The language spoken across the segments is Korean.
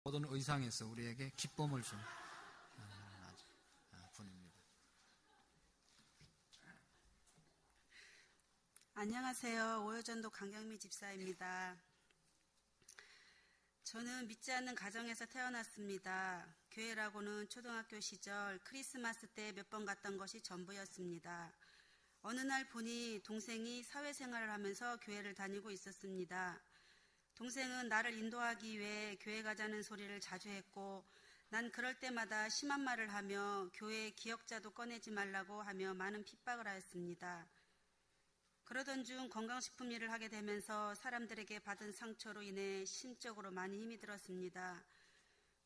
모든 의상에서 우리에게 기쁨을 준 분입니다. 안녕하세요. 오여전도 강경미 집사입니다. 저는 믿지 않는 가정에서 태어났습니다. 교회라고는 초등학교 시절 크리스마스 때 몇 번 갔던 것이 전부였습니다. 어느 날 보니 동생이 사회생활을 하면서 교회를 다니고 있었습니다. 동생은 나를 인도하기 위해 교회 가자는 소리를 자주 했고 난 그럴 때마다 심한 말을 하며 교회 기역자도 꺼내지 말라고 하며 많은 핍박을 하였습니다. 그러던 중 건강식품 일을 하게 되면서 사람들에게 받은 상처로 인해 심적으로 많이 힘이 들었습니다.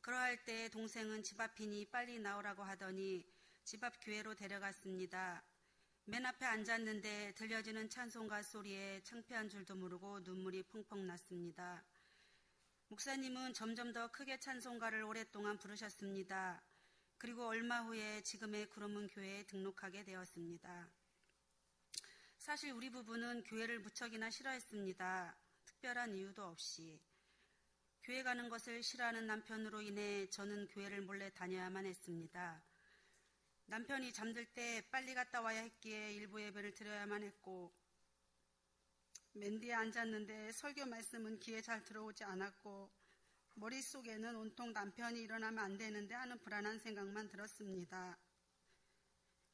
그러할 때 동생은 집 앞이니 빨리 나오라고 하더니 집 앞 교회로 데려갔습니다. 맨 앞에 앉았는데 들려지는 찬송가 소리에 창피한 줄도 모르고 눈물이 펑펑 났습니다. 목사님은 점점 더 크게 찬송가를 오랫동안 부르셨습니다. 그리고 얼마 후에 지금의 구름은 교회에 등록하게 되었습니다. 사실 우리 부부는 교회를 무척이나 싫어했습니다. 특별한 이유도 없이. 교회 가는 것을 싫어하는 남편으로 인해 저는 교회를 몰래 다녀야만 했습니다. 남편이 잠들 때 빨리 갔다 와야 했기에 일부 예배를 드려야만 했고 맨 뒤에 앉았는데 설교 말씀은 귀에 잘 들어오지 않았고 머릿속에는 온통 남편이 일어나면 안 되는데 하는 불안한 생각만 들었습니다.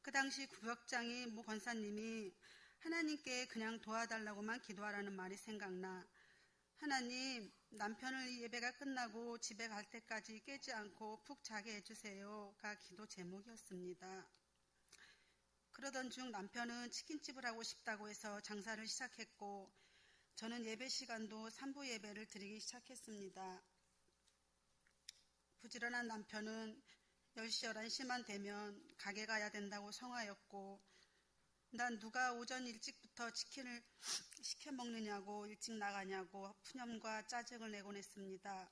그 당시 구역장이 모 권사님이 하나님께 그냥 도와달라고만 기도하라는 말이 생각나 하나님, 남편을 예배가 끝나고 집에 갈 때까지 깨지 않고 푹 자게 해주세요가 기도 제목이었습니다. 그러던 중 남편은 치킨집을 하고 싶다고 해서 장사를 시작했고 저는 예배 시간도 3부 예배를 드리기 시작했습니다. 부지런한 남편은 10시, 11시만 되면 가게 가야 된다고 성화였고 난 누가 오전 일찍부터 치킨을 시켜 먹느냐고 일찍 나가냐고 푸념과 짜증을 내곤 했습니다.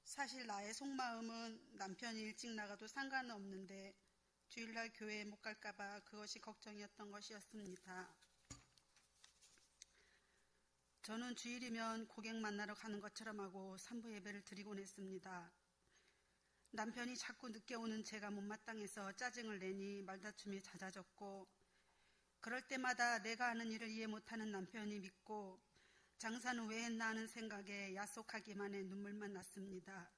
사실 나의 속마음은 남편이 일찍 나가도 상관은 없는데 주일날 교회에 못 갈까봐 그것이 걱정이었던 것이었습니다. 저는 주일이면 고객 만나러 가는 것처럼 하고 3부 예배를 드리곤 했습니다. 남편이 자꾸 늦게 오는 제가 못마땅해서 짜증을 내니 말다툼이 잦아졌고 그럴 때마다 내가 하는 일을 이해 못하는 남편이 믿고 장사는 왜 했나 하는 생각에 야속하기만 해 눈물만 났습니다.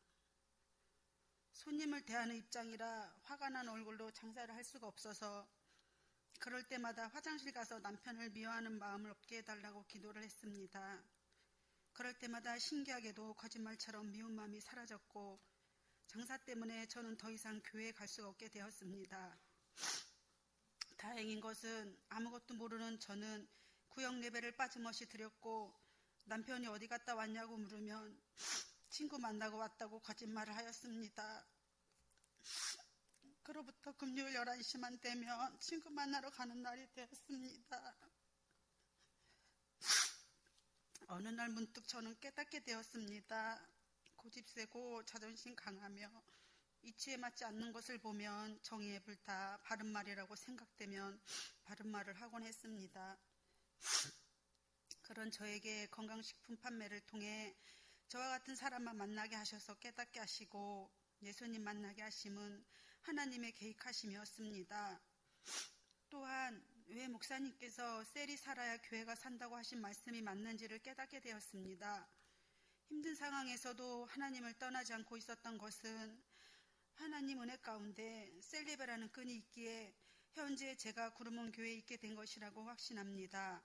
손님을 대하는 입장이라 화가 난 얼굴로 장사를 할 수가 없어서 그럴 때마다 화장실 가서 남편을 미워하는 마음을 없게 해달라고 기도를 했습니다. 그럴 때마다 신기하게도 거짓말처럼 미운 마음이 사라졌고 장사 때문에 저는 더 이상 교회에 갈 수가 없게 되었습니다. 다행인 것은 아무것도 모르는 저는 구역 예배를 빠짐없이 드렸고 남편이 어디 갔다 왔냐고 물으면 친구 만나고 왔다고 거짓말을 하였습니다. 그로부터 금요일 11시만 되면 친구 만나러 가는 날이 되었습니다. 어느 날 문득 저는 깨닫게 되었습니다. 고집세고 자존심 강하며 이치에 맞지 않는 것을 보면 정의에 불타 바른 말이라고 생각되면 바른 말을 하곤 했습니다. 그런 저에게 건강식품 판매를 통해 저와 같은 사람만 만나게 하셔서 깨닫게 하시고 예수님 만나게 하심은 하나님의 계획하심이었습니다. 또한 왜 목사님께서 셀이 살아야 교회가 산다고 하신 말씀이 맞는지를 깨닫게 되었습니다. 힘든 상황에서도 하나님을 떠나지 않고 있었던 것은 하나님 은혜 가운데 셀 예배라는 끈이 있기에 현재 제가 구름원 교회에 있게 된 것이라고 확신합니다.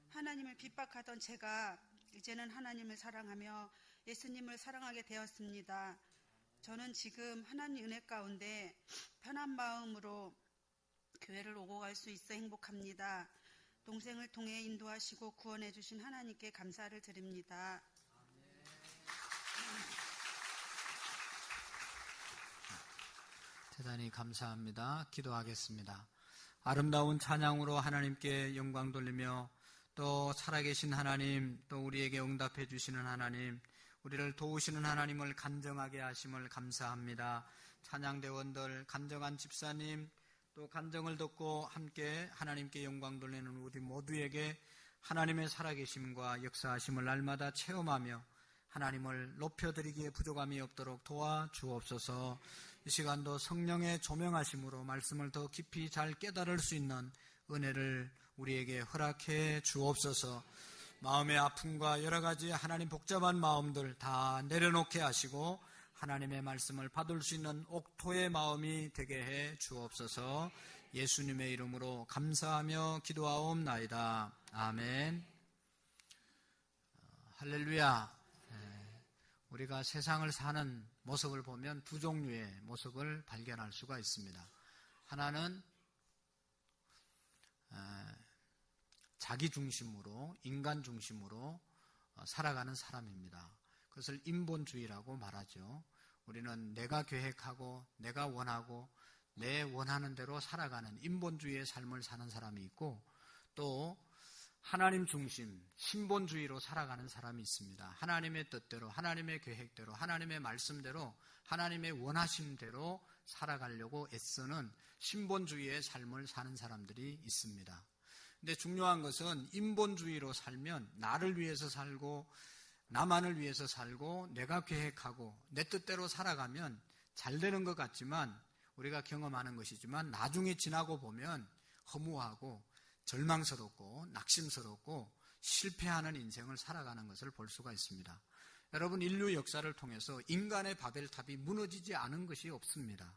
하나님을 핍박하던 제가 이제는 하나님을 사랑하며 예수님을 사랑하게 되었습니다. 저는 지금 하나님 은혜 가운데 편한 마음으로 교회를 오고 갈 수 있어 행복합니다. 동생을 통해 인도하시고 구원해 주신 하나님께 감사를 드립니다. 대단히 감사합니다. 기도하겠습니다. 아름다운 찬양으로 하나님께 영광 돌리며 또 살아계신 하나님, 또 우리에게 응답해 주시는 하나님, 우리를 도우시는 하나님을 간정하게 하심을 감사합니다. 찬양대원들, 간정한 집사님, 또 간정을 듣고 함께 하나님께 영광 돌리는 우리 모두에게 하나님의 살아계심과 역사하심을 날마다 체험하며 하나님을 높여드리기에 부족함이 없도록 도와주옵소서. 이 시간도 성령의 조명하심으로 말씀을 더 깊이 잘 깨달을 수 있는 은혜를 우리에게 허락해 주옵소서. 마음의 아픔과 여러 가지 하나님 복잡한 마음들 다 내려놓게 하시고 하나님의 말씀을 받을 수 있는 옥토의 마음이 되게 해 주옵소서. 예수님의 이름으로 감사하며 기도하옵나이다. 아멘. 할렐루야. 우리가 세상을 사는 모습을 보면 두 종류의 모습을 발견할 수가 있습니다. 하나는 자기 중심으로, 인간 중심으로 살아가는 사람입니다. 그것을 인본주의라고 말하죠. 우리는 내가 계획하고 내가 원하고 내 원하는 대로 살아가는 인본주의의 삶을 사는 사람이 있고, 또 하나님 중심, 신본주의로 살아가는 사람이 있습니다. 하나님의 뜻대로, 하나님의 계획대로, 하나님의 말씀대로, 하나님의 원하심대로 살아가려고 애쓰는 신본주의의 삶을 사는 사람들이 있습니다. 근데 중요한 것은 인본주의로 살면 나를 위해서 살고 나만을 위해서 살고 내가 계획하고 내 뜻대로 살아가면 잘 되는 것 같지만, 우리가 경험하는 것이지만 나중에 지나고 보면 허무하고 절망스럽고 낙심스럽고 실패하는 인생을 살아가는 것을 볼 수가 있습니다. 여러분, 인류 역사를 통해서 인간의 바벨탑이 무너지지 않은 것이 없습니다.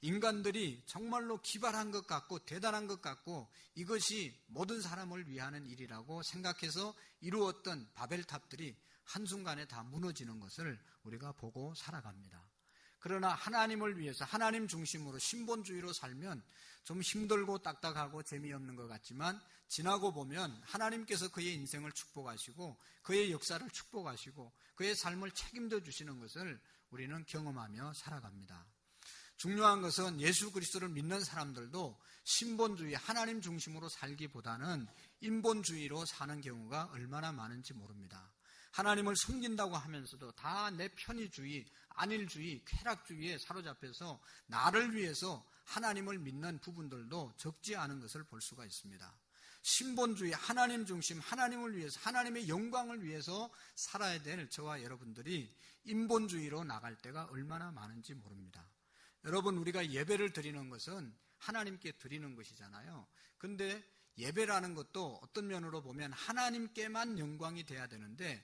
인간들이 정말로 기발한 것 같고 대단한 것 같고 이것이 모든 사람을 위하는 일이라고 생각해서 이루었던 바벨탑들이 한순간에 다 무너지는 것을 우리가 보고 살아갑니다. 그러나 하나님을 위해서 하나님 중심으로 신본주의로 살면 좀 힘들고 딱딱하고 재미없는 것 같지만 지나고 보면 하나님께서 그의 인생을 축복하시고 그의 역사를 축복하시고 그의 삶을 책임져 주시는 것을 우리는 경험하며 살아갑니다. 중요한 것은 예수 그리스도를 믿는 사람들도 신본주의, 하나님 중심으로 살기보다는 인본주의로 사는 경우가 얼마나 많은지 모릅니다. 하나님을 섬긴다고 하면서도 다 내 편의주의, 안일주의, 쾌락주의에 사로잡혀서 나를 위해서 하나님을 믿는 부분들도 적지 않은 것을 볼 수가 있습니다. 신본주의, 하나님 중심, 하나님을 위해서, 하나님의 영광을 위해서 살아야 될 저와 여러분들이 인본주의로 나갈 때가 얼마나 많은지 모릅니다. 여러분, 우리가 예배를 드리는 것은 하나님께 드리는 것이잖아요. 근데 예배라는 것도 어떤 면으로 보면 하나님께만 영광이 돼야 되는데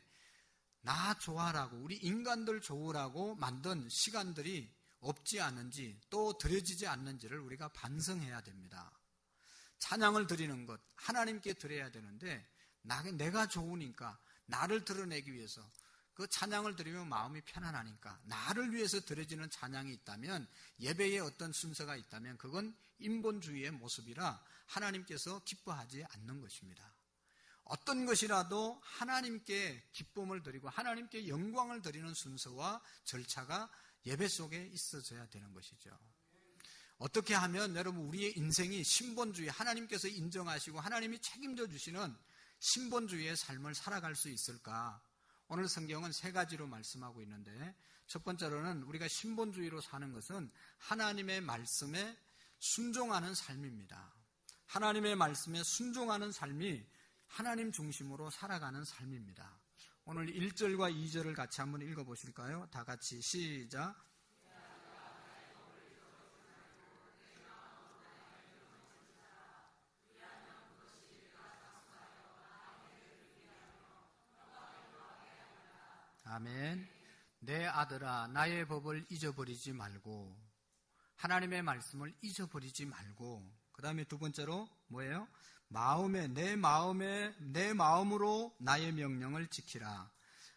나 좋아라고, 우리 인간들 좋으라고 만든 시간들이 없지 않은지 또 드려지지 않는지를 우리가 반성해야 됩니다. 찬양을 드리는 것, 하나님께 드려야 되는데 내가 좋으니까, 나를 드러내기 위해서, 그 찬양을 드리면 마음이 편안하니까 나를 위해서 드려지는 찬양이 있다면, 예배에 어떤 순서가 있다면 그건 인본주의의 모습이라 하나님께서 기뻐하지 않는 것입니다. 어떤 것이라도 하나님께 기쁨을 드리고 하나님께 영광을 드리는 순서와 절차가 예배 속에 있어져야 되는 것이죠. 어떻게 하면 여러분 우리의 인생이 신본주의, 하나님께서 인정하시고 하나님이 책임져 주시는 신본주의의 삶을 살아갈 수 있을까? 오늘 성경은 세 가지로 말씀하고 있는데, 첫 번째로는 우리가 신본주의로 사는 것은 하나님의 말씀에 순종하는 삶입니다. 하나님의 말씀에 순종하는 삶이 하나님 중심으로 살아가는 삶입니다. 오늘 1절과 2절을 같이 한번 읽어보실까요? 다 같이 시작. 아멘. 내 아들아, 나의 법을 잊어버리지 말고, 하나님의 말씀을 잊어버리지 말고, 그 다음에 두 번째로 뭐예요? 내 마음으로 나의 명령을 지키라.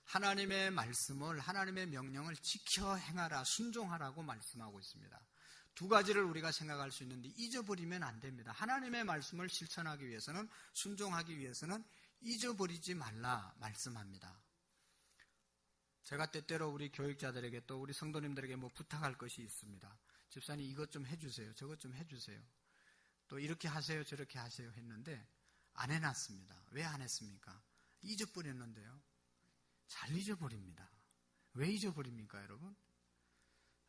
하나님의 말씀을, 하나님의 명령을 지켜 행하라, 순종하라고 말씀하고 있습니다. 두 가지를 우리가 생각할 수 있는데 잊어버리면 안 됩니다. 하나님의 말씀을 실천하기 위해서는, 순종하기 위해서는 잊어버리지 말라 말씀합니다. 제가 때때로 우리 교육자들에게 또 우리 성도님들에게 뭐 부탁할 것이 있습니다. 집사님 이것 좀 해주세요, 저것 좀 해주세요, 또 이렇게 하세요, 저렇게 하세요 했는데 안 해놨습니다. 왜 안 했습니까? 잊어버렸는데요. 잘 잊어버립니다. 왜 잊어버립니까, 여러분?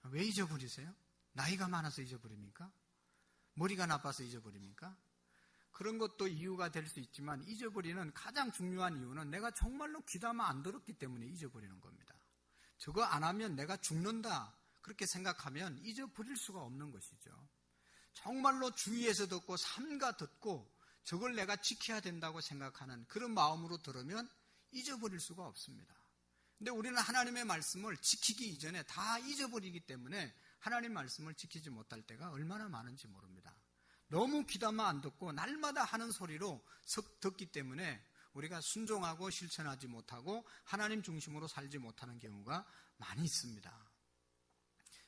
왜 잊어버리세요? 나이가 많아서 잊어버립니까? 머리가 나빠서 잊어버립니까? 그런 것도 이유가 될 수 있지만 잊어버리는 가장 중요한 이유는 내가 정말로 귀담아 안 들었기 때문에 잊어버리는 겁니다. 저거 안 하면 내가 죽는다 그렇게 생각하면 잊어버릴 수가 없는 것이죠. 정말로 주위에서 듣고 삼가 듣고 저걸 내가 지켜야 된다고 생각하는 그런 마음으로 들으면 잊어버릴 수가 없습니다. 근데 우리는 하나님의 말씀을 지키기 이전에 다 잊어버리기 때문에 하나님 말씀을 지키지 못할 때가 얼마나 많은지 모릅니다. 너무 귀담아 안 듣고 날마다 하는 소리로 듣기 때문에 우리가 순종하고 실천하지 못하고 하나님 중심으로 살지 못하는 경우가 많이 있습니다.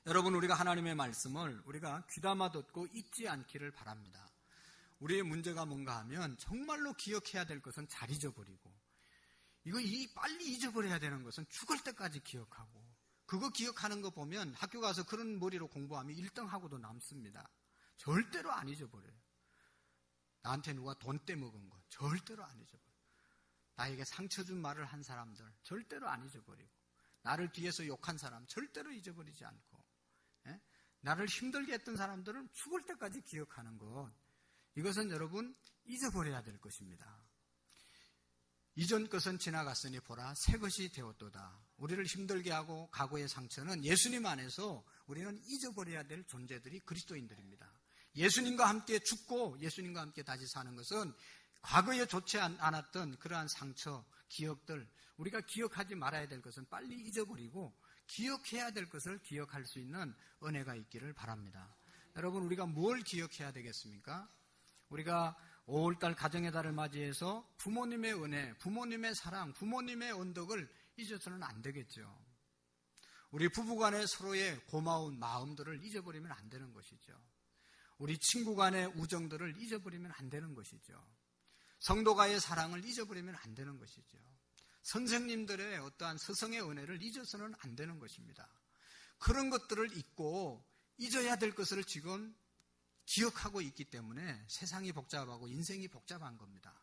여러분, 우리가 하나님의 말씀을 우리가 귀담아 듣고 잊지 않기를 바랍니다. 우리의 문제가 뭔가 하면 정말로 기억해야 될 것은 잘 잊어버리고 빨리 잊어버려야 되는 것은 죽을 때까지 기억하고 그거 기억하는 거 보면 학교 가서 그런 머리로 공부하면 1등하고도 남습니다. 절대로 안 잊어버려요. 나한테 누가 돈 떼먹은 거 절대로 안 잊어버려요. 나에게 상처 준 말을 한 사람들 절대로 안 잊어버리고 나를 뒤에서 욕한 사람 절대로 잊어버리지 않고 나를 힘들게 했던 사람들은 죽을 때까지 기억하는 것, 이것은 여러분 잊어버려야 될 것입니다. 이전 것은 지나갔으니 보라 새 것이 되었도다. 우리를 힘들게 하고 과거의 상처는 예수님 안에서 우리는 잊어버려야 될 존재들이 그리스도인들입니다. 예수님과 함께 죽고 예수님과 함께 다시 사는 것은 과거에 좋지 않았던 그러한 상처, 기억들, 우리가 기억하지 말아야 될 것은 빨리 잊어버리고 기억해야 될 것을 기억할 수 있는 은혜가 있기를 바랍니다. 여러분, 우리가 뭘 기억해야 되겠습니까? 우리가 5월달 가정의 달을 맞이해서 부모님의 은혜, 부모님의 사랑, 부모님의 언덕을 잊어서는 안 되겠죠. 우리 부부간의 서로의 고마운 마음들을 잊어버리면 안 되는 것이죠. 우리 친구 간의 우정들을 잊어버리면 안 되는 것이죠. 성도가의 사랑을 잊어버리면 안 되는 것이죠. 선생님들의 어떠한 스승의 은혜를 잊어서는 안 되는 것입니다. 그런 것들을 잊고 잊어야 될 것을 지금 기억하고 있기 때문에 세상이 복잡하고 인생이 복잡한 겁니다.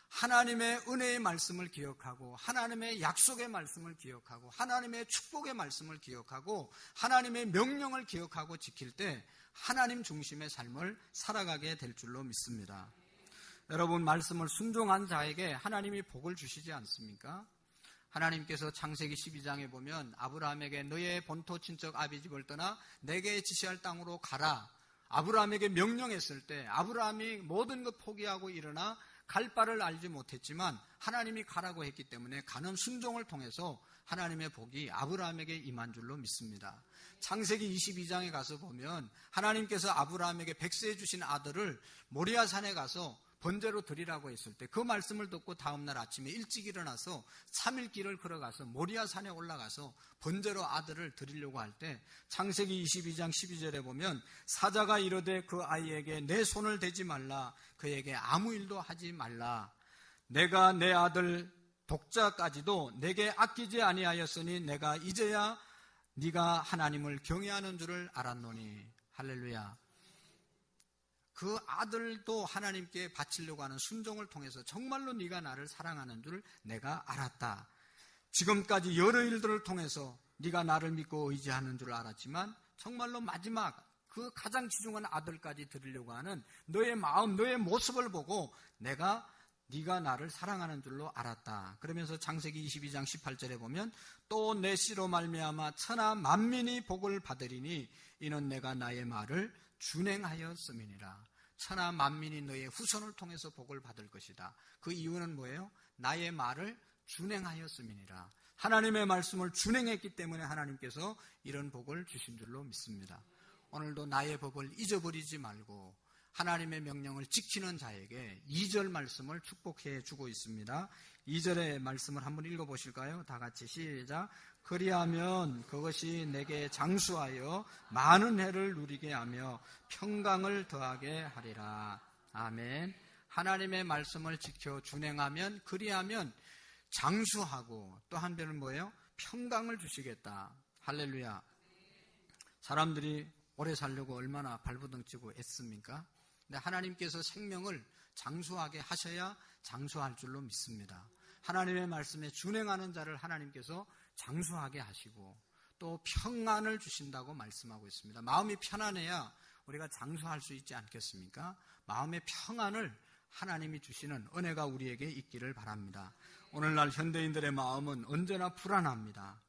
하나님의 은혜의 말씀을 기억하고 하나님의 약속의 말씀을 기억하고 하나님의 축복의 말씀을 기억하고 하나님의 명령을 기억하고 지킬 때 하나님 중심의 삶을 살아가게 될 줄로 믿습니다. 여러분, 말씀을 순종한 자에게 하나님이 복을 주시지 않습니까? 하나님께서 창세기 12장에 보면 아브라함에게 너의 본토 친척 아비집을 떠나 내게 지시할 땅으로 가라, 아브라함에게 명령했을 때 아브라함이 모든 것 포기하고 일어나 갈 바를 알지 못했지만 하나님이 가라고 했기 때문에 가는 순종을 통해서 하나님의 복이 아브라함에게 임한 줄로 믿습니다. 창세기 22장에 가서 보면 하나님께서 아브라함에게 백세해 주신 아들을 모리아산에 가서 번제로 드리라고 했을 때 그 말씀을 듣고 다음날 아침에 일찍 일어나서 3일 길을 걸어가서 모리아산에 올라가서 번제로 아들을 드리려고 할 때 창세기 22장 12절에 보면 사자가 이르되 그 아이에게 내 손을 대지 말라, 그에게 아무 일도 하지 말라. 내가 내 아들 독자까지도 내게 아끼지 아니하였으니 내가 이제야 네가 하나님을 경외하는 줄을 알았노니. 할렐루야. 그 아들도 하나님께 바치려고 하는 순종을 통해서 정말로 네가 나를 사랑하는 줄 내가 알았다. 지금까지 여러 일들을 통해서 네가 나를 믿고 의지하는 줄 알았지만 정말로 마지막 그 가장 귀중한 아들까지 드리려고 하는 너의 마음, 너의 모습을 보고 네가 나를 사랑하는 줄로 알았다. 그러면서 창세기 22장 18절에 보면 또 내 씨로 말미암아 천하 만민이 복을 받으리니 이는 내가 나의 말을 준행하였음이니라. 천하 만민이 너의 후손을 통해서 복을 받을 것이다. 그 이유는 뭐예요? 나의 말을 준행하였음이니라. 하나님의 말씀을 준행했기 때문에 하나님께서 이런 복을 주신 줄로 믿습니다. 오늘도 나의 법을 잊어버리지 말고 하나님의 명령을 지키는 자에게 2절 말씀을 축복해 주고 있습니다. 2절의 말씀을 한번 읽어보실까요? 다 같이 시작. 그리하면 그것이 내게 장수하여 많은 해를 누리게 하며 평강을 더하게 하리라. 아멘. 하나님의 말씀을 지켜 준행하면, 그리하면 장수하고 또 한편은 뭐예요? 평강을 주시겠다. 할렐루야. 사람들이 오래 살려고 얼마나 발버둥 치고 애씁니까? 근데 하나님께서 생명을 장수하게 하셔야 장수할 줄로 믿습니다. 하나님의 말씀에 준행하는 자를 하나님께서 장수하게 하시고 또 평안을 주신다고 말씀하고 있습니다. 마음이 편안해야 우리가 장수할 수 있지 않겠습니까? 마음의 평안을 하나님이 주시는 은혜가 우리에게 있기를 바랍니다. 오늘날 현대인들의 마음은 언제나 불안합니다.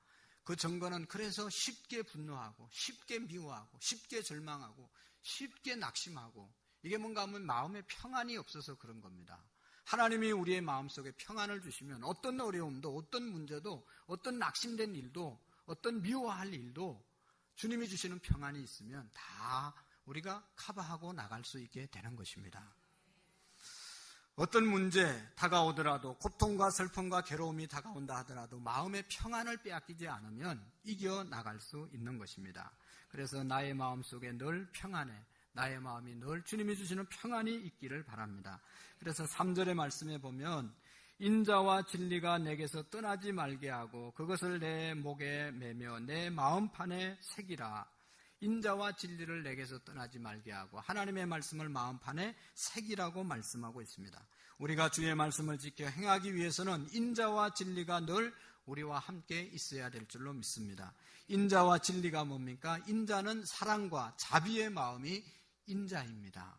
그 증거는 그래서 쉽게 분노하고 쉽게 미워하고 쉽게 절망하고 쉽게 낙심하고 이게 뭔가 하면 마음의 평안이 없어서 그런 겁니다. 하나님이 우리의 마음속에 평안을 주시면 어떤 어려움도 어떤 문제도 어떤 낙심된 일도 어떤 미워할 일도 주님이 주시는 평안이 있으면 다 우리가 커버하고 나갈 수 있게 되는 것입니다. 어떤 문제 다가오더라도 고통과 슬픔과 괴로움이 다가온다 하더라도 마음의 평안을 빼앗기지 않으면 이겨나갈 수 있는 것입니다. 그래서 나의 마음속에 늘 평안해 나의 마음이 늘 주님이 주시는 평안이 있기를 바랍니다. 그래서 3절의 말씀에 보면 인자와 진리가 내게서 떠나지 말게 하고 그것을 내 목에 매며 내 마음판에 새기라. 인자와 진리를 내게서 떠나지 말게 하고 하나님의 말씀을 마음판에 새기라고 말씀하고 있습니다. 우리가 주의 말씀을 지켜 행하기 위해서는 인자와 진리가 늘 우리와 함께 있어야 될 줄로 믿습니다. 인자와 진리가 뭡니까? 인자는 사랑과 자비의 마음이 인자입니다.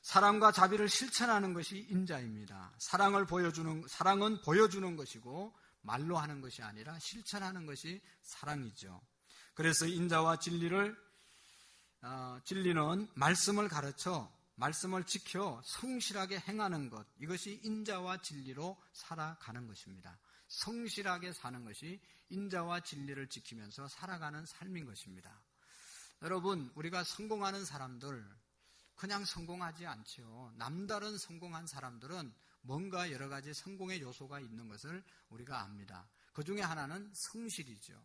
사랑과 자비를 실천하는 것이 인자입니다. 사랑은 보여주는 것이고 말로 하는 것이 아니라 실천하는 것이 사랑이죠. 그래서 인자와 진리는 말씀을 가르쳐 말씀을 지켜 성실하게 행하는 것, 이것이 인자와 진리로 살아가는 것입니다. 성실하게 사는 것이 인자와 진리를 지키면서 살아가는 삶인 것입니다. 여러분, 우리가 성공하는 사람들 그냥 성공하지 않죠. 남다른 성공한 사람들은 뭔가 여러 가지 성공의 요소가 있는 것을 우리가 압니다. 그 중에 하나는 성실이죠.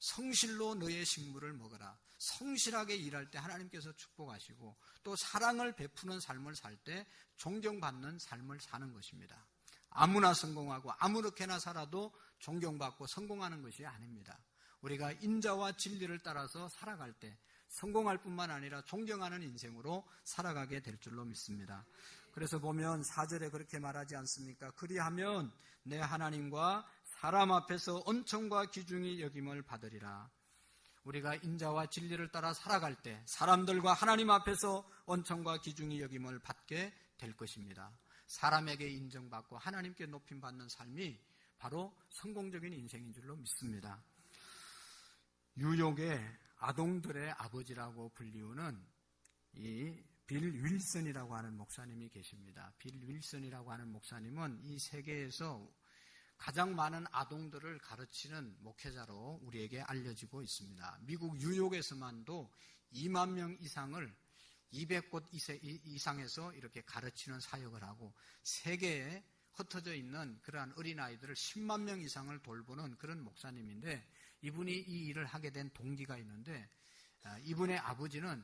성실로 너의 식물을 먹어라. 성실하게 일할 때 하나님께서 축복하시고 또 사랑을 베푸는 삶을 살 때 존경받는 삶을 사는 것입니다. 아무나 성공하고 아무렇게나 살아도 존경받고 성공하는 것이 아닙니다. 우리가 인자와 진리를 따라서 살아갈 때 성공할 뿐만 아니라 존경하는 인생으로 살아가게 될 줄로 믿습니다. 그래서 보면 4절에 그렇게 말하지 않습니까? 그리하면 내 하나님과 사람 앞에서 은총과 기중이 여김을 받으리라. 우리가 인자와 진리를 따라 살아갈 때 사람들과 하나님 앞에서 은총과 기중이 여김을 받게 될 것입니다. 사람에게 인정받고 하나님께 높임받는 삶이 바로 성공적인 인생인 줄로 믿습니다. 뉴욕의 아동들의 아버지라고 불리우는 이 빌 윌슨이라고 하는 목사님이 계십니다. 빌 윌슨이라고 하는 목사님은 이 세계에서 가장 많은 아동들을 가르치는 목회자로 우리에게 알려지고 있습니다. 미국 뉴욕에서만도 2만 명 이상을 200곳 이상에서 이렇게 가르치는 사역을 하고 세계에 흩어져 있는 그러한 어린아이들을 10만 명 이상을 돌보는 그런 목사님인데 이분이 이 일을 하게 된 동기가 있는데 이분의 아버지는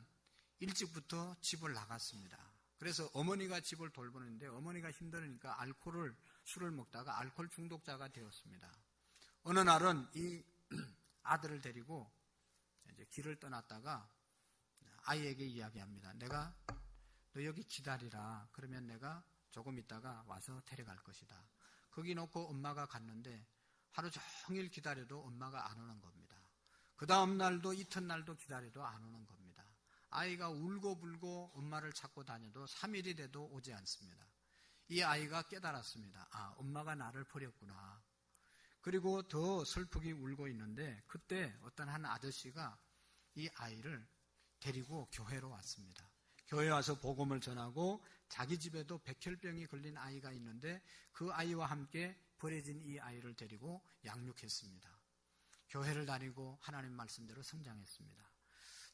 일찍부터 집을 나갔습니다. 그래서 어머니가 집을 돌보는데 어머니가 힘들으니까 술을 먹다가 알코올 중독자가 되었습니다. 어느 날은 이 아들을 데리고 이제 길을 떠났다가 아이에게 이야기합니다. 너 여기 기다리라. 그러면 내가 조금 있다가 와서 데려갈 것이다. 거기 놓고 엄마가 갔는데 하루 종일 기다려도 엄마가 안 오는 겁니다. 그 다음 날도 이튿날도 기다려도 안 오는 겁니다. 아이가 울고불고 엄마를 찾고 다녀도 3일이 돼도 오지 않습니다. 이 아이가 깨달았습니다. 아, 엄마가 나를 버렸구나. 그리고 더 슬프게 울고 있는데 그때 어떤 한 아저씨가 이 아이를 데리고 교회로 왔습니다. 교회에 와서 복음을 전하고 자기 집에도 백혈병이 걸린 아이가 있는데 그 아이와 함께 버려진 이 아이를 데리고 양육했습니다. 교회를 다니고 하나님 말씀대로 성장했습니다.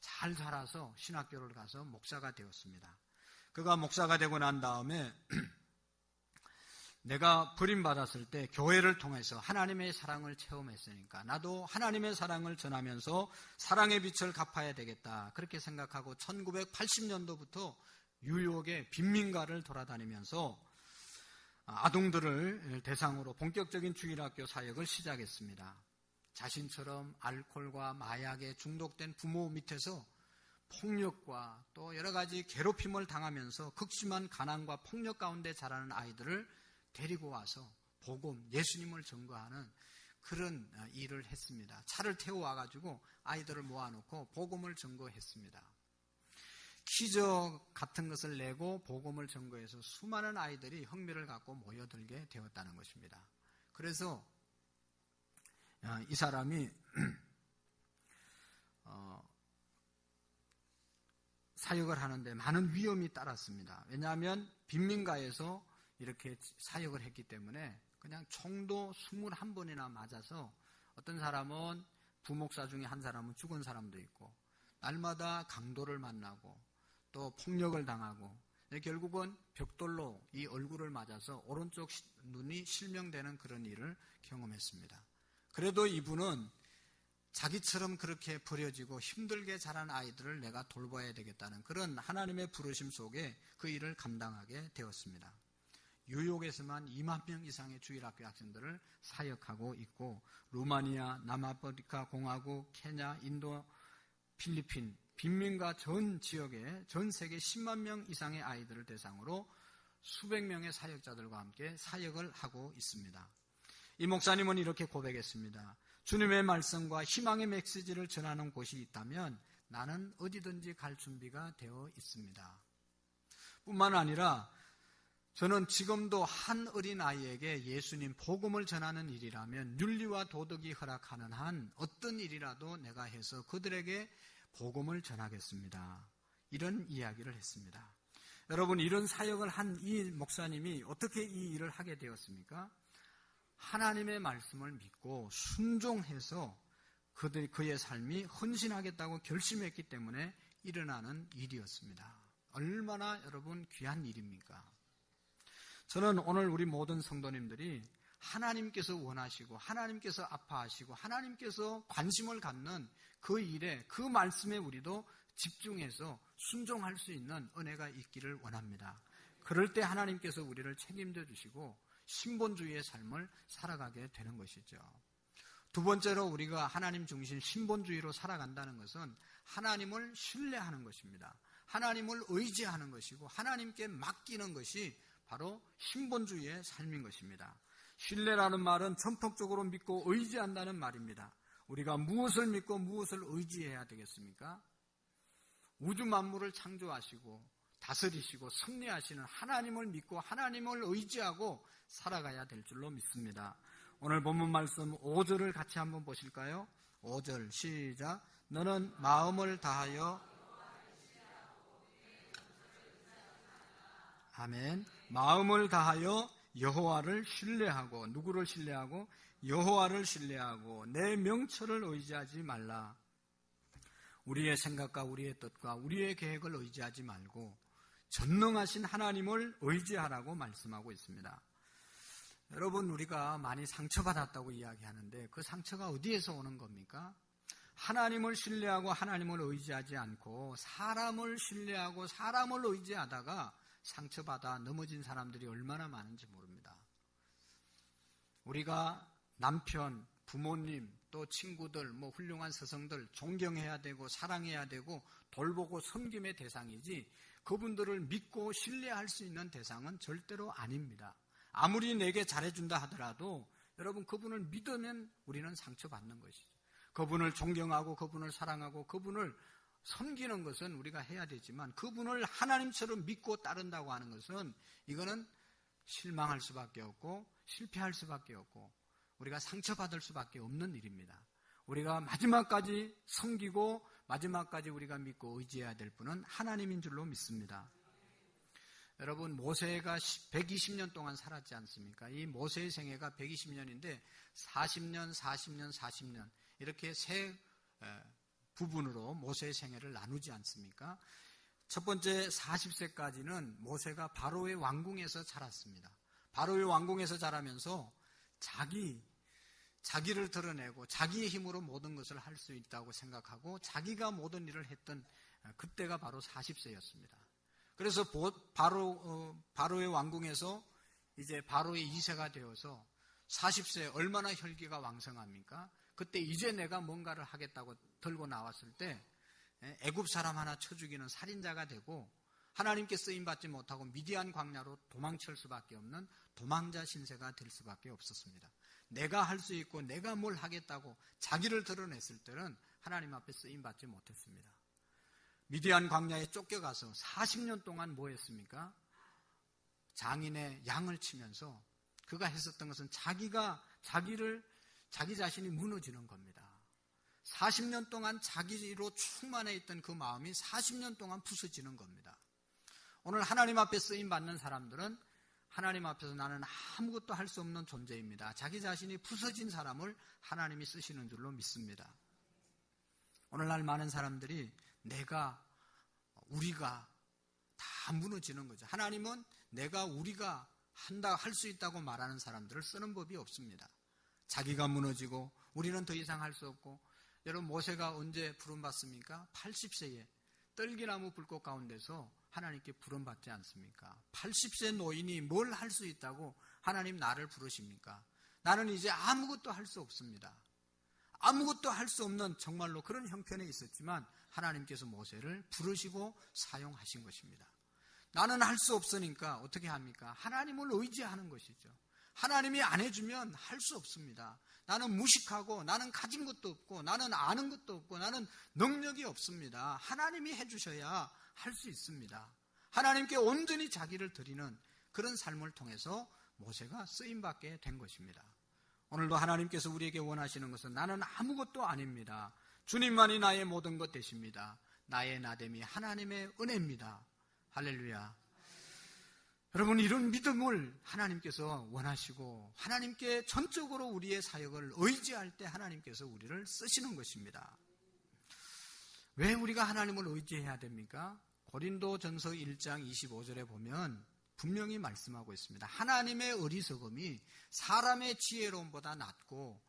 잘 살아서 신학교를 가서 목사가 되었습니다. 그가 목사가 되고 난 다음에 내가 버림받았을 때 교회를 통해서 하나님의 사랑을 체험했으니까 나도 하나님의 사랑을 전하면서 사랑의 빛을 갚아야 되겠다. 그렇게 생각하고 1980년도부터 뉴욕의 빈민가를 돌아다니면서 아동들을 대상으로 본격적인 주일학교 사역을 시작했습니다. 자신처럼 알코올과 마약에 중독된 부모 밑에서 폭력과 또 여러 가지 괴롭힘을 당하면서 극심한 가난과 폭력 가운데 자라는 아이들을 데리고 와서 복음, 예수님을 전거하는 그런 일을 했습니다. 차를 태워와가지고 아이들을 모아놓고 복음을 전거했습니다. 퀴즈 같은 것을 내고 복음을 전거해서 수많은 아이들이 흥미를 갖고 모여들게 되었다는 것입니다. 그래서 이 사람이 사역을 하는데 많은 위험이 따랐습니다. 왜냐하면 빈민가에서 이렇게 사역을 했기 때문에 그냥 총도 21번이나 맞아서 어떤 사람은 부목사 중에 한 사람은 죽은 사람도 있고 날마다 강도를 만나고 또 폭력을 당하고 결국은 벽돌로 이 얼굴을 맞아서 오른쪽 눈이 실명되는 그런 일을 경험했습니다. 그래도 이분은 자기처럼 그렇게 버려지고 힘들게 자란 아이들을 내가 돌봐야 되겠다는 그런 하나님의 부르심 속에 그 일을 감당하게 되었습니다. 뉴욕에서만 2만 명 이상의 주일학교 학생들을 사역하고 있고 루마니아, 남아프리카 공화국, 케냐, 인도, 필리핀, 빈민가 전 지역에 전 세계 10만 명 이상의 아이들을 대상으로 수백 명의 사역자들과 함께 사역을 하고 있습니다. 이 목사님은 이렇게 고백했습니다. 주님의 말씀과 희망의 메시지를 전하는 곳이 있다면 나는 어디든지 갈 준비가 되어 있습니다. 뿐만 아니라 저는 지금도 한 어린아이에게 예수님 복음을 전하는 일이라면 윤리와 도덕이 허락하는 한 어떤 일이라도 내가 해서 그들에게 복음을 전하겠습니다. 이런 이야기를 했습니다. 여러분, 이런 사역을 한 이 목사님이 어떻게 이 일을 하게 되었습니까? 하나님의 말씀을 믿고 순종해서 그의 삶이 헌신하겠다고 결심했기 때문에 일어나는 일이었습니다. 얼마나 여러분 귀한 일입니까? 저는 오늘 우리 모든 성도님들이 하나님께서 원하시고 하나님께서 아파하시고 하나님께서 관심을 갖는 그 일에 그 말씀에 우리도 집중해서 순종할 수 있는 은혜가 있기를 원합니다. 그럴 때 하나님께서 우리를 책임져 주시고 신본주의의 삶을 살아가게 되는 것이죠. 두 번째로 우리가 하나님 중심 신본주의로 살아간다는 것은 하나님을 신뢰하는 것입니다. 하나님을 의지하는 것이고 하나님께 맡기는 것이 바로 신본주의의 삶인 것입니다. 신뢰라는 말은 전폭적으로 믿고 의지한다는 말입니다. 우리가 무엇을 믿고 무엇을 의지해야 되겠습니까? 우주 만물을 창조하시고 다스리시고 승리하시는 하나님을 믿고 하나님을 의지하고 살아가야 될 줄로 믿습니다. 오늘 본문 말씀 5절을 같이 한번 보실까요? 5절 시작. 너는 마음을 다하여 아멘. 마음을 다하여 여호와를 신뢰하고 누구를 신뢰하고 여호와를 신뢰하고 내 명철을 의지하지 말라. 우리의 생각과 우리의 뜻과 우리의 계획을 의지하지 말고 전능하신 하나님을 의지하라고 말씀하고 있습니다. 여러분, 우리가 많이 상처받았다고 이야기하는데 그 상처가 어디에서 오는 겁니까? 하나님을 신뢰하고 하나님을 의지하지 않고 사람을 신뢰하고 사람을 의지하다가 상처받아 넘어진 사람들이 얼마나 많은지 모릅니다. 우리가 남편, 부모님, 또 친구들, 훌륭한 스승들 존경해야 되고 사랑해야 되고 돌보고 섬김의 대상이지 그분들을 믿고 신뢰할 수 있는 대상은 절대로 아닙니다. 아무리 내게 잘해준다 하더라도 여러분 그분을 믿으면 우리는 상처받는 것이죠. 그분을 존경하고 그분을 사랑하고 그분을 섬기는 것은 우리가 해야 되지만 그분을 하나님처럼 믿고 따른다고 하는 것은 이거는 실망할 수밖에 없고 실패할 수밖에 없고 우리가 상처받을 수밖에 없는 일입니다. 우리가 마지막까지 섬기고 마지막까지 우리가 믿고 의지해야 될 분은 하나님인 줄로 믿습니다. 여러분, 모세가 120년 동안 살았지 않습니까? 이 모세의 생애가 120년인데 40년, 40년, 40년 이렇게 세 부분으로 모세의 생애를 나누지 않습니까? 첫 번째 40세까지는 모세가 바로의 왕궁에서 자랐습니다. 바로의 왕궁에서 자라면서 자기를 드러내고 자기의 힘으로 모든 것을 할 수 있다고 생각하고 자기가 모든 일을 했던 그때가 바로 40세였습니다. 그래서 바로의 왕궁에서 이제 바로의 2세가 되어서 40세 얼마나 혈기가 왕성합니까? 그때 이제 내가 뭔가를 하겠다고 들고 나왔을 때 애굽 사람 하나 쳐 죽이는 살인자가 되고 하나님께 쓰임받지 못하고 미디안 광야로 도망칠 수밖에 없는 도망자 신세가 될 수밖에 없었습니다. 내가 할 수 있고 내가 뭘 하겠다고 자기를 드러냈을 때는 하나님 앞에 쓰임받지 못했습니다. 미디안 광야에 쫓겨가서 40년 동안 뭐 했습니까? 장인의 양을 치면서 그가 했었던 것은 자기 자신이 무너지는 겁니다. 40년 동안 자기로 충만해 있던 그 마음이 40년 동안 부서지는 겁니다. 오늘 하나님 앞에 쓰임 받는 사람들은 하나님 앞에서 나는 아무것도 할 수 없는 존재입니다. 자기 자신이 부서진 사람을 하나님이 쓰시는 줄로 믿습니다. 오늘날 많은 사람들이 우리가 다 무너지는 거죠. 하나님은 우리가 할 수 있다고 말하는 사람들을 쓰는 법이 없습니다. 자기가 무너지고 우리는 더 이상 할 수 없고, 여러분 모세가 언제 부름받습니까? 80세에 떨기나무 불꽃 가운데서 하나님께 부름받지 않습니까? 80세 노인이 뭘 할 수 있다고 하나님 나를 부르십니까? 나는 이제 아무것도 할 수 없습니다. 아무것도 할 수 없는 정말로 그런 형편에 있었지만 하나님께서 모세를 부르시고 사용하신 것입니다. 나는 할 수 없으니까 어떻게 합니까? 하나님을 의지하는 것이죠. 하나님이 안 해주면 할 수 없습니다. 나는 무식하고 나는 가진 것도 없고 나는 아는 것도 없고 나는 능력이 없습니다. 하나님이 해주셔야 할 수 있습니다. 하나님께 온전히 자기를 드리는 그런 삶을 통해서 모세가 쓰임받게 된 것입니다. 오늘도 하나님께서 우리에게 원하시는 것은 나는 아무것도 아닙니다. 주님만이 나의 모든 것 되십니다. 나의 나됨이 하나님의 은혜입니다. 할렐루야. 여러분, 이런 믿음을 하나님께서 원하시고 하나님께 전적으로 우리의 사역을 의지할 때 하나님께서 우리를 쓰시는 것입니다. 왜 우리가 하나님을 의지해야 됩니까? 고린도전서 1장 25절에 보면 분명히 말씀하고 있습니다. 하나님의 어리석음이 사람의 지혜로움보다 낫고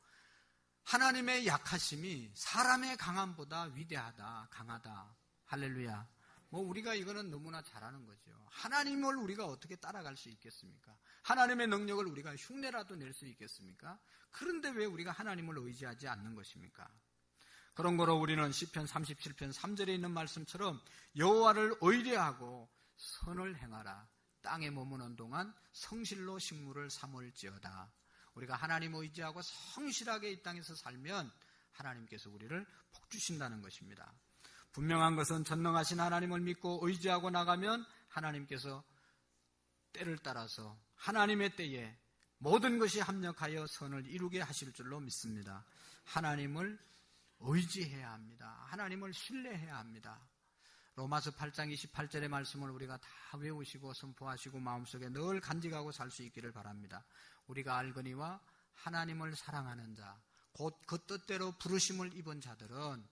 하나님의 약하심이 사람의 강함보다 위대하다, 강하다. 할렐루야. 우리가 이거는 너무나 잘하는 거죠. 하나님을 우리가 어떻게 따라갈 수 있겠습니까? 하나님의 능력을 우리가 흉내라도 낼 수 있겠습니까? 그런데 왜 우리가 하나님을 의지하지 않는 것입니까? 그런 거로 우리는 시편 37편 3절에 있는 말씀처럼 여호와를 의뢰하고 선을 행하라. 땅에 머무는 동안 성실로 식물을 삼을지어다. 우리가 하나님을 의지하고 성실하게 이 땅에서 살면 하나님께서 우리를 복 주신다는 것입니다. 분명한 것은 전능하신 하나님을 믿고 의지하고 나가면 하나님께서 때를 따라서 하나님의 때에 모든 것이 합력하여 선을 이루게 하실 줄로 믿습니다. 하나님을 의지해야 합니다. 하나님을 신뢰해야 합니다. 로마서 8장 28절의 말씀을 우리가 다 외우시고 선포하시고 마음속에 늘 간직하고 살 수 있기를 바랍니다. 우리가 알거니와 하나님을 사랑하는 자, 곧 그 뜻대로 부르심을 입은 자들은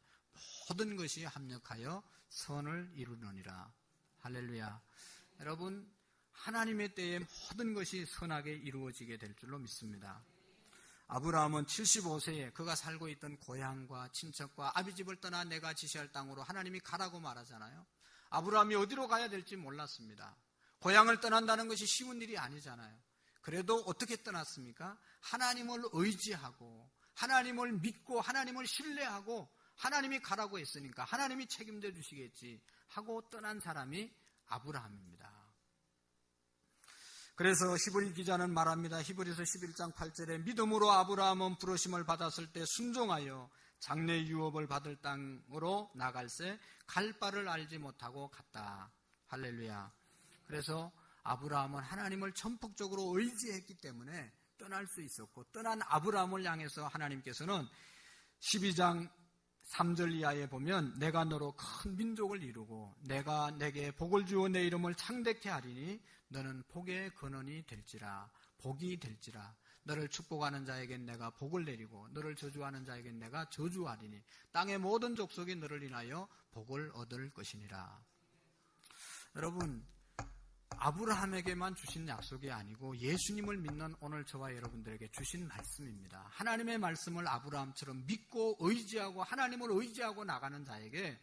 모든 것이 합력하여 선을 이루느니라. 할렐루야. 여러분, 하나님의 때에 모든 것이 선하게 이루어지게 될 줄로 믿습니다. 아브라함은 75세에 그가 살고 있던 고향과 친척과 아비집을 떠나 내가 지시할 땅으로 하나님이 가라고 말하잖아요. 아브라함이 어디로 가야 될지 몰랐습니다. 고향을 떠난다는 것이 쉬운 일이 아니잖아요. 그래도 어떻게 떠났습니까? 하나님을 의지하고 하나님을 믿고 하나님을 신뢰하고 하나님이 가라고 했으니까 하나님이 책임져 주시겠지 하고 떠난 사람이 아브라함입니다. 그래서 히브리 기자는 말합니다. 히브리서 11장 8절에 믿음으로 아브라함은 부르심을 받았을 때 순종하여 장래 유업을 받을 땅으로 나갈새 갈 바를 알지 못하고 갔다. 할렐루야. 그래서 아브라함은 하나님을 전폭적으로 의지했기 때문에 떠날 수 있었고, 떠난 아브라함을 향해서 하나님께서는 12장 3절 이하에 보면 내가 너로 큰 민족을 이루고 내가 내게 복을 주어 내 이름을 창대케 하리니 너는 복의 근원이 될지라. 복이 될지라. 너를 축복하는 자에겐 내가 복을 내리고 너를 저주하는 자에겐 내가 저주하리니 땅의 모든 족속이 너를 인하여 복을 얻을 것이니라. 여러분, 아브라함에게만 주신 약속이 아니고 예수님을 믿는 오늘 저와 여러분들에게 주신 말씀입니다. 하나님의 말씀을 아브라함처럼 믿고 의지하고 하나님을 의지하고 나가는 자에게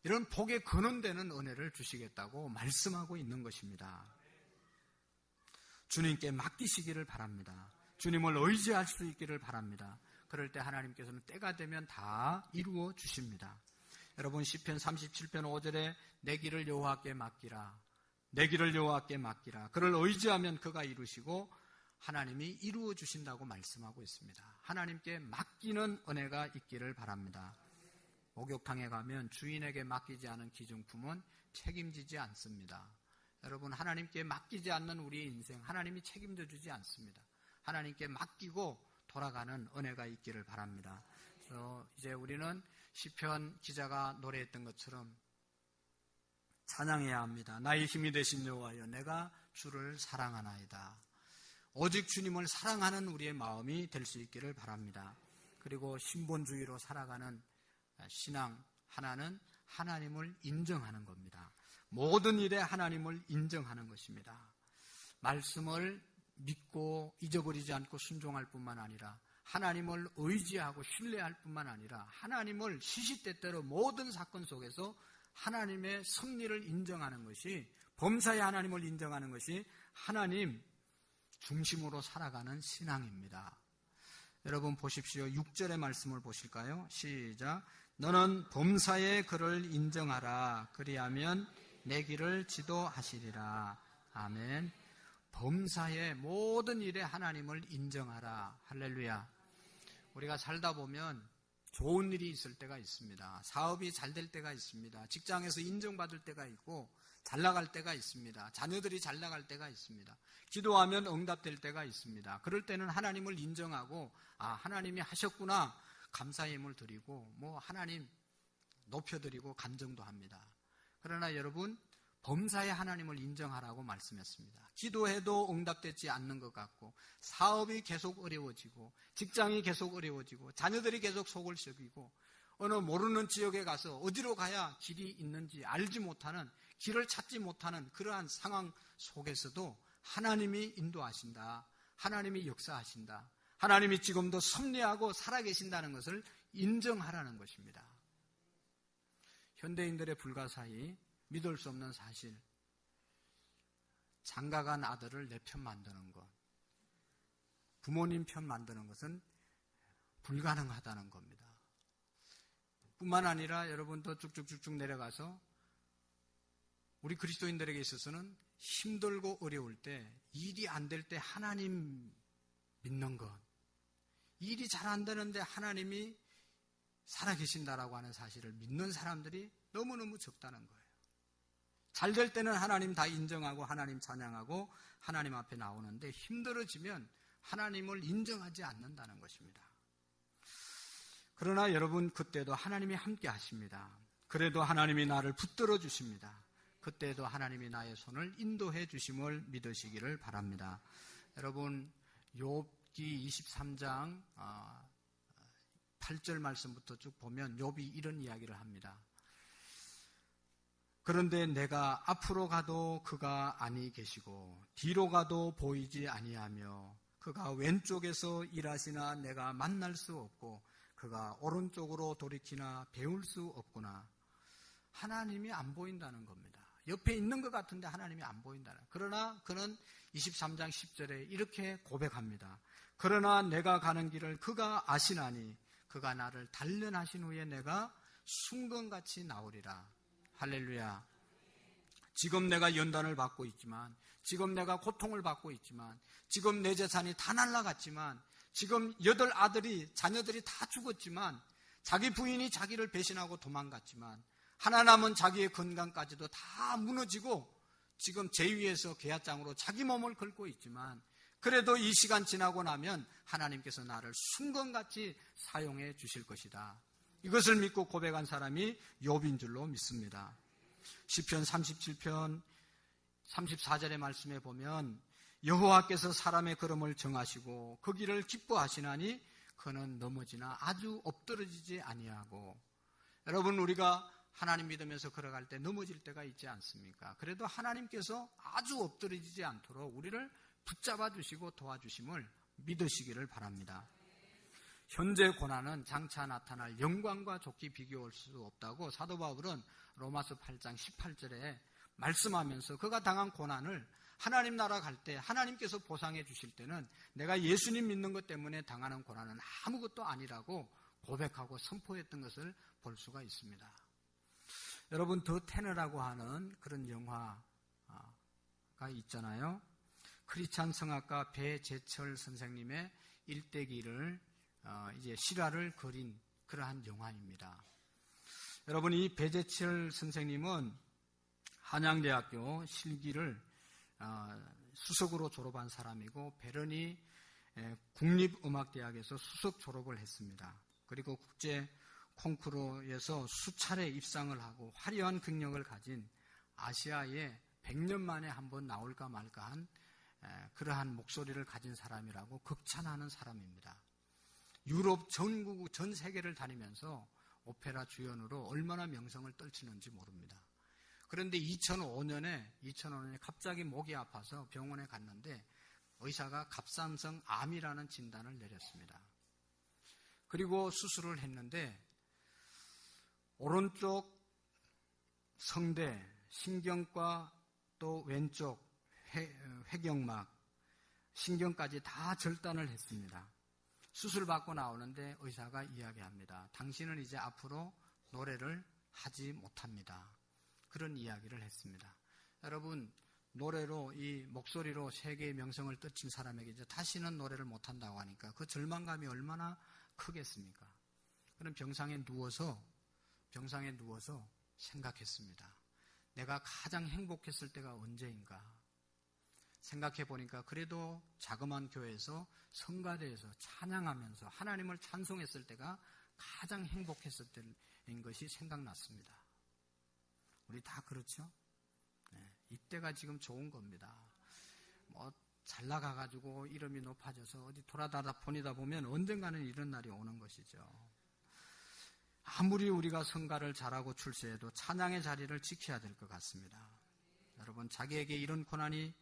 이런 복의 근원되는 은혜를 주시겠다고 말씀하고 있는 것입니다. 주님께 맡기시기를 바랍니다. 주님을 의지할 수 있기를 바랍니다. 그럴 때 하나님께서는 때가 되면 다 이루어 주십니다. 여러분, 시편 37편 5절에 내 길을 여호와께 맡기라. 내 길을 여호와께 맡기라. 그를 의지하면 그가 이루시고 하나님이 이루어 주신다고 말씀하고 있습니다. 하나님께 맡기는 은혜가 있기를 바랍니다. 목욕탕에 가면 주인에게 맡기지 않은 기증품은 책임지지 않습니다. 여러분, 하나님께 맡기지 않는 우리의 인생 하나님이 책임져 주지 않습니다. 하나님께 맡기고 돌아가는 은혜가 있기를 바랍니다. 그래서 이제 우리는 시편 기자가 노래했던 것처럼 찬양해야 합니다. 나의 힘이 되신 여호와여, 내가 주를 사랑하나이다. 오직 주님을 사랑하는 우리의 마음이 될 수 있기를 바랍니다. 그리고 신본주의로 살아가는 신앙 하나는 하나님을 인정하는 겁니다. 모든 일에 하나님을 인정하는 것입니다. 말씀을 믿고 잊어버리지 않고 순종할 뿐만 아니라 하나님을 의지하고 신뢰할 뿐만 아니라 하나님을 시시때때로 모든 사건 속에서 하나님의 승리를 인정하는 것이, 범사에 하나님을 인정하는 것이 하나님 중심으로 살아가는 신앙입니다. 여러분 보십시오. 6절의 말씀을 보실까요? 시작. 너는 범사에 그를 인정하라. 그리하면 내 길을 지도하시리라. 아멘. 범사의 모든 일에 하나님을 인정하라. 할렐루야. 우리가 살다 보면 좋은 일이 있을 때가 있습니다. 사업이 잘 될 때가 있습니다. 직장에서 인정받을 때가 있고 잘 나갈 때가 있습니다. 자녀들이 잘 나갈 때가 있습니다. 기도하면 응답될 때가 있습니다. 그럴 때는 하나님을 인정하고 하나님이 하셨구나 감사의 힘을 드리고 하나님 높여드리고 간증도 합니다. 그러나 여러분, 범사에 하나님을 인정하라고 말씀했습니다. 기도해도 응답되지 않는 것 같고 사업이 계속 어려워지고 직장이 계속 어려워지고 자녀들이 계속 속을 썩이고 어느 모르는 지역에 가서 어디로 가야 길이 있는지 알지 못하는, 길을 찾지 못하는 그러한 상황 속에서도 하나님이 인도하신다. 하나님이 역사하신다. 하나님이 지금도 섭리하고 살아계신다는 것을 인정하라는 것입니다. 현대인들의 불가사의 믿을 수 없는 사실, 장가간 아들을 내 편 만드는 것, 부모님 편 만드는 것은 불가능하다는 겁니다. 뿐만 아니라 여러분도 쭉쭉쭉쭉 내려가서 우리 그리스도인들에게 있어서는 힘들고 어려울 때, 일이 안 될 때 하나님 믿는 것, 일이 잘 안 되는데 하나님이 살아계신다라고 하는 사실을 믿는 사람들이 너무너무 적다는 거예요. 잘 될 때는 하나님 다 인정하고 하나님 찬양하고 하나님 앞에 나오는데 힘들어지면 하나님을 인정하지 않는다는 것입니다. 그러나 여러분, 그때도 하나님이 함께 하십니다. 그래도 하나님이 나를 붙들어 주십니다. 그때도 하나님이 나의 손을 인도해 주심을 믿으시기를 바랍니다. 여러분, 욥기 23장 8절 말씀부터 쭉 보면 욥이 이런 이야기를 합니다. 그런데 내가 앞으로 가도 그가 아니 계시고 뒤로 가도 보이지 아니하며 그가 왼쪽에서 일하시나 내가 만날 수 없고 그가 오른쪽으로 돌이키나 배울 수 없구나. 하나님이 안 보인다는 겁니다. 옆에 있는 것 같은데 하나님이 안 보인다는. 그러나 그는 23장 10절에 이렇게 고백합니다. 그러나 내가 가는 길을 그가 아시나니 그가 나를 단련하신 후에 내가 순금같이 나오리라. 할렐루야. 지금 내가 연단을 받고 있지만, 지금 내가 고통을 받고 있지만, 지금 내 재산이 다 날아갔지만, 지금 8 아들이, 자녀들이 다 죽었지만, 자기 부인이 자기를 배신하고 도망갔지만, 하나 남은 자기의 건강까지도 다 무너지고 지금 제위에서 계약장으로 자기 몸을 걸고 있지만, 그래도 이 시간 지나고 나면 하나님께서 나를 순금같이 사용해 주실 것이다. 이것을 믿고 고백한 사람이 욥인 줄로 믿습니다. 시편 37편 34절의 말씀에 보면 여호와께서 사람의 걸음을 정하시고 그 길을 기뻐하시나니 그는 넘어지나 아주 엎드러지지 아니하고. 여러분, 우리가 하나님 믿으면서 걸어갈 때 넘어질 때가 있지 않습니까? 그래도 하나님께서 아주 엎드러지지 않도록 우리를 붙잡아 주시고 도와주심을 믿으시기를 바랍니다. 현재 고난은 장차 나타날 영광과 좋게 비교할 수 없다고 사도 바울은 로마서 8장 18절에 말씀하면서 그가 당한 고난을 하나님 나라 갈 때 하나님께서 보상해 주실 때는 내가 예수님 믿는 것 때문에 당하는 고난은 아무것도 아니라고 고백하고 선포했던 것을 볼 수가 있습니다. 여러분, 더 테너라고 하는 그런 영화가 있잖아요. 크리스찬 성악가 배재철 선생님의 일대기를 이제 실화를 그린 그러한 영화입니다. 여러분, 이 배재철 선생님은 한양대학교 실기를 수석으로 졸업한 사람이고 베르니 국립음악대학에서 수석 졸업을 했습니다. 그리고 국제 콩쿠르에서 수차례 입상을 하고 화려한 경력을 가진 아시아에 100년 만에 한번 나올까 말까 한 그러한 목소리를 가진 사람이라고 극찬하는 사람입니다. 유럽 전 세계를 다니면서 오페라 주연으로 얼마나 명성을 떨치는지 모릅니다. 그런데 2005년에 갑자기 목이 아파서 병원에 갔는데 의사가 갑상선 암이라는 진단을 내렸습니다. 그리고 수술을 했는데 오른쪽 성대, 신경과 또 왼쪽 회경막, 신경까지 다 절단을 했습니다. 수술 받고 나오는데 의사가 이야기합니다. 당신은 이제 앞으로 노래를 하지 못합니다. 그런 이야기를 했습니다. 여러분, 노래로 이 목소리로 세계의 명성을 떨친 사람에게 이제 다시는 노래를 못한다고 하니까 그 절망감이 얼마나 크겠습니까? 그럼 병상에 누워서 생각했습니다. 내가 가장 행복했을 때가 언제인가? 생각해 보니까 그래도 자그마한 교회에서 성가대에서 찬양하면서 하나님을 찬송했을 때가 가장 행복했을 때인 것이 생각났습니다. 우리 다 그렇죠? 네, 이때가 지금 좋은 겁니다. 잘 나가가지고 이름이 높아져서 어디 돌아다니다 보면 언젠가는 이런 날이 오는 것이죠. 아무리 우리가 성가를 잘하고 출세해도 찬양의 자리를 지켜야 될 것 같습니다. 여러분, 자기에게 이런 고난이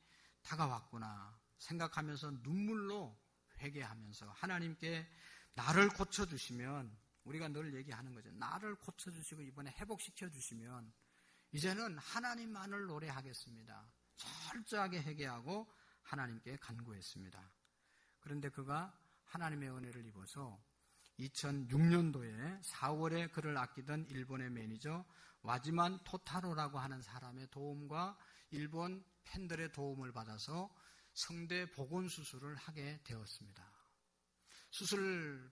다가왔구나 생각하면서 눈물로 회개하면서 하나님께 나를 고쳐주시면, 우리가 늘 얘기하는 거죠. 나를 고쳐주시고 이번에 회복시켜 주시면 이제는 하나님만을 노래하겠습니다. 철저하게 회개하고 하나님께 간구했습니다. 그런데 그가 하나님의 은혜를 입어서 2006년도에 4월에 그를 아끼던 일본의 매니저 와지만 토타로라고 하는 사람의 도움과 일본 팬들의 도움을 받아서 성대 복원 수술을 하게 되었습니다. 수술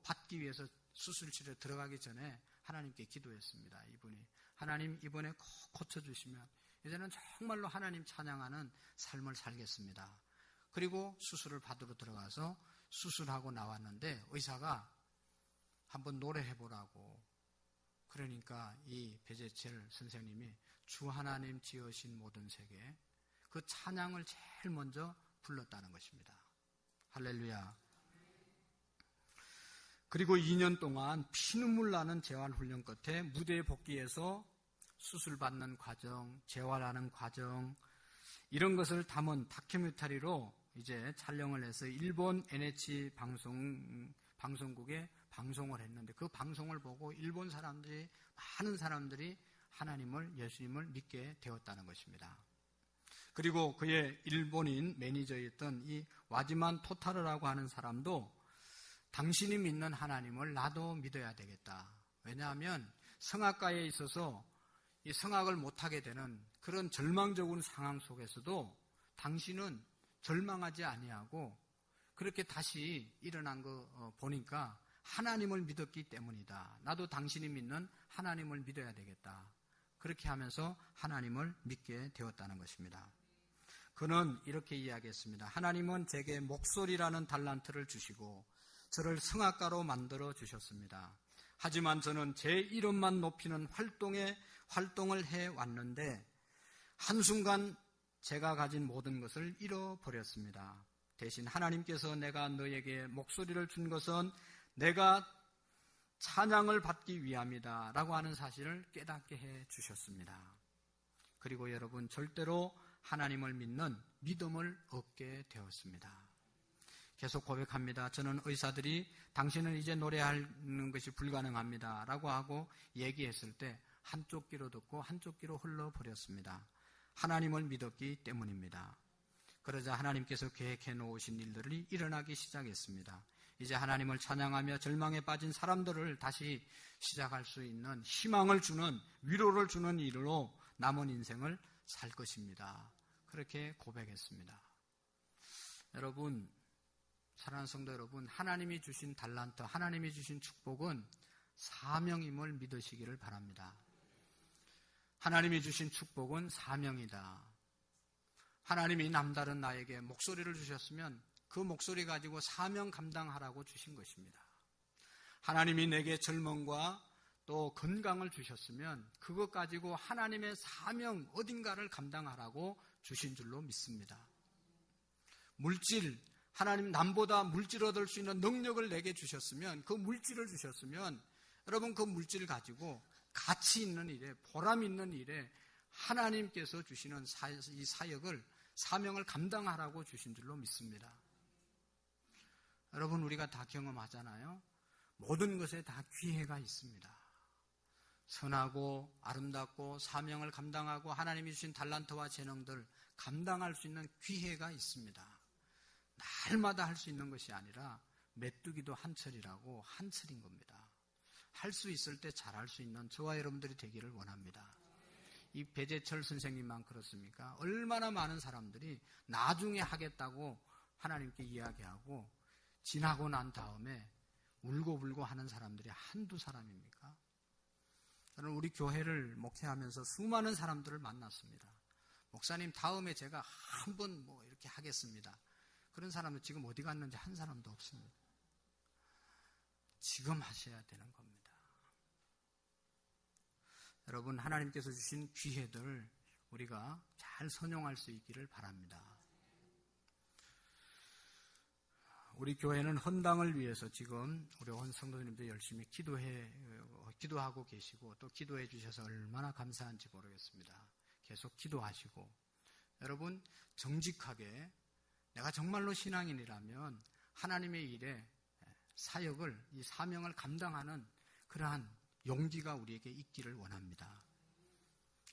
받기 위해서 수술실에 들어가기 전에 하나님께 기도했습니다. 이분이 하나님 이번에 꼭 고쳐주시면 이제는 정말로 하나님 찬양하는 삶을 살겠습니다. 그리고 수술을 받으러 들어가서 수술하고 나왔는데 의사가 한번 노래해보라고, 그러니까 이 배재철 선생님이 주 하나님 지으신 모든 세계, 그 찬양을 제일 먼저 불렀다는 것입니다. 할렐루야. 그리고 2년 동안 피눈물 나는 재활훈련 끝에 무대에 복귀해서 수술받는 과정, 재활하는 과정, 이런 것을 담은 다큐멘터리로 이제 촬영을 해서 일본 NH 방송국에 방송을 했는데 그 방송을 보고 일본 사람들이, 많은 사람들이 하나님을, 예수님을 믿게 되었다는 것입니다. 그리고 그의 일본인 매니저였던 이 와지만 토타르라고 하는 사람도 당신이 믿는 하나님을 나도 믿어야 되겠다. 왜냐하면 성악가에 있어서 이 성악을 못하게 되는 그런 절망적인 상황 속에서도 당신은 절망하지 아니하고 그렇게 다시 일어난 거 보니까 하나님을 믿었기 때문이다. 나도 당신이 믿는 하나님을 믿어야 되겠다. 그렇게 하면서 하나님을 믿게 되었다는 것입니다. 그는 이렇게 이야기했습니다. 하나님은 제게 목소리라는 달란트를 주시고 저를 성악가로 만들어 주셨습니다. 하지만 저는 제 이름만 높이는 활동을 해왔는데 한순간 제가 가진 모든 것을 잃어버렸습니다. 대신 하나님께서 내가 너에게 목소리를 준 것은 내가 찬양을 받기 위함이다 라고 하는 사실을 깨닫게 해 주셨습니다. 그리고 여러분, 절대로 하나님을 믿는 믿음을 얻게 되었습니다. 계속 고백합니다. 저는 의사들이 당신은 이제 노래하는 것이 불가능합니다 라고 하고 얘기했을 때 한쪽 귀로 듣고 한쪽 귀로 흘러버렸습니다. 하나님을 믿었기 때문입니다. 그러자 하나님께서 계획해 놓으신 일들이 일어나기 시작했습니다. 이제 하나님을 찬양하며 절망에 빠진 사람들을 다시 시작할 수 있는 희망을 주는, 위로를 주는 일로 남은 인생을 살 것입니다. 그렇게 고백했습니다. 여러분, 사랑하는 성도 여러분, 하나님이 주신 달란트, 하나님이 주신 축복은 사명임을 믿으시기를 바랍니다. 하나님이 주신 축복은 사명이다. 하나님이 남다른 나에게 목소리를 주셨으면 그 목소리 가지고 사명 감당하라고 주신 것입니다. 하나님이 내게 젊음과 또 건강을 주셨으면 그것 가지고 하나님의 사명 어딘가를 감당하라고 주신 줄로 믿습니다. 물질, 하나님 남보다 물질 얻을 수 있는 능력을 내게 주셨으면, 그 물질을 주셨으면 여러분 그 물질을 가지고 가치 있는 일에, 보람 있는 일에 하나님께서 주시는 이 사역을, 사명을 감당하라고 주신 줄로 믿습니다. 여러분 우리가 다 경험하잖아요. 모든 것에 다 기회가 있습니다. 선하고 아름답고 사명을 감당하고 하나님이 주신 달란트와 재능들 감당할 수 있는 기회가 있습니다. 날마다 할 수 있는 것이 아니라 메뚜기도 한철이라고 한철인 겁니다. 할 수 있을 때 잘할 수 있는 저와 여러분들이 되기를 원합니다. 이 배재철 선생님만 그렇습니까? 얼마나 많은 사람들이 나중에 하겠다고 하나님께 이야기하고 지나고 난 다음에 울고불고 하는 사람들이 한두 사람입니까? 저는 우리 교회를 목회하면서 수많은 사람들을 만났습니다. 목사님 다음에 제가 한번 이렇게 하겠습니다. 그런 사람은 지금 어디 갔는지 한 사람도 없습니다. 지금 하셔야 되는 겁니다. 여러분 하나님께서 주신 기회들 우리가 잘 선용할 수 있기를 바랍니다. 우리 교회는 헌당을 위해서 지금 우리 온 성도님들 열심히 기도하고 계시고 또 기도해 주셔서 얼마나 감사한지 모르겠습니다. 계속 기도하시고 여러분 정직하게 내가 정말로 신앙인이라면 하나님의 일에 사역을, 이 사명을 감당하는 그러한 용기가 우리에게 있기를 원합니다.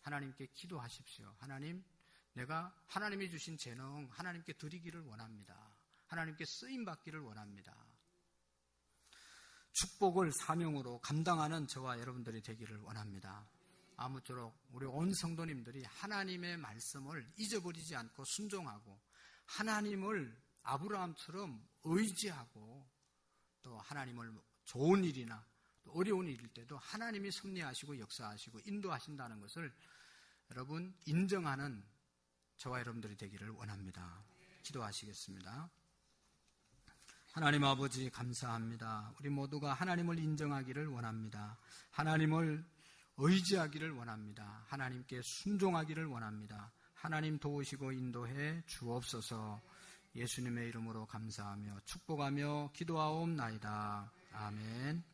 하나님께 기도하십시오. 하나님, 내가 하나님이 주신 재능 하나님께 드리기를 원합니다. 하나님께 쓰임받기를 원합니다. 축복을 사명으로 감당하는 저와 여러분들이 되기를 원합니다. 아무쪼록 우리 온 성도님들이 하나님의 말씀을 잊어버리지 않고 순종하고 하나님을 아브라함처럼 의지하고 또 하나님을 좋은 일이나 또 어려운 일일 때도 하나님이 섭리하시고 역사하시고 인도하신다는 것을 여러분 인정하는 저와 여러분들이 되기를 원합니다. 기도하시겠습니다. 하나님 아버지 감사합니다. 우리 모두가 하나님을 인정하기를 원합니다. 하나님을 의지하기를 원합니다. 하나님께 순종하기를 원합니다. 하나님 도우시고 인도해 주옵소서. 예수님의 이름으로 감사하며 축복하며 기도하옵나이다. 아멘.